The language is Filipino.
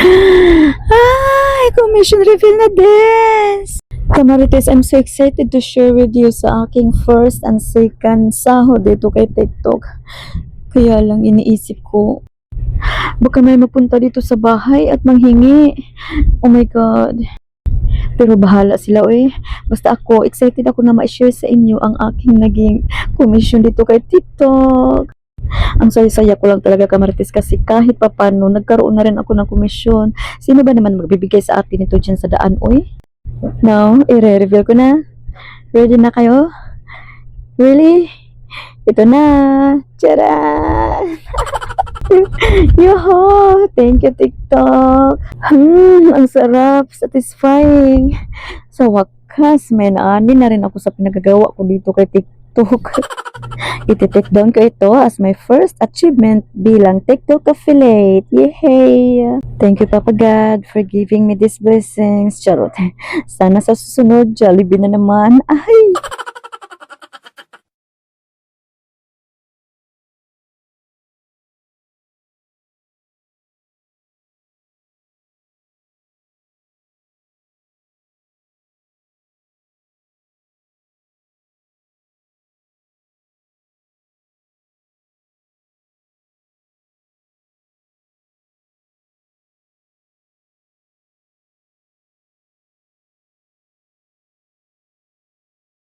Ay, commission reveal na this! Kamarites, I'm so excited to share with you sa aking first and second sahod dito kay TikTok. Kaya lang iniisip ko, baka may mapunta dito sa bahay at manghingi. Oh my God. Pero bahala sila Basta ako, excited ako na ma-share sa inyo ang aking naging commission dito kay TikTok. Ang saya-saya ko lang talaga Kamarites kasi kahit papano nagkaroon na rin ako ng komisyon. Sino ba naman magbibigay sa atin ito dyan sa daan Now, i-reveal ko na. Ready na kayo? Really? Ito na. Charan! Yoho! Thank you, TikTok. Ang sarap. Satisfying. Sa wakas, may naani na rin ako sa pinagagawa ko dito kay TikTok. Iti-take down ko ito as my first achievement bilang TikTok affiliate. Yay! Thank you, Papa God, for giving me these blessings. Charot. Sana sa susunod, Jollibee na naman. Ay!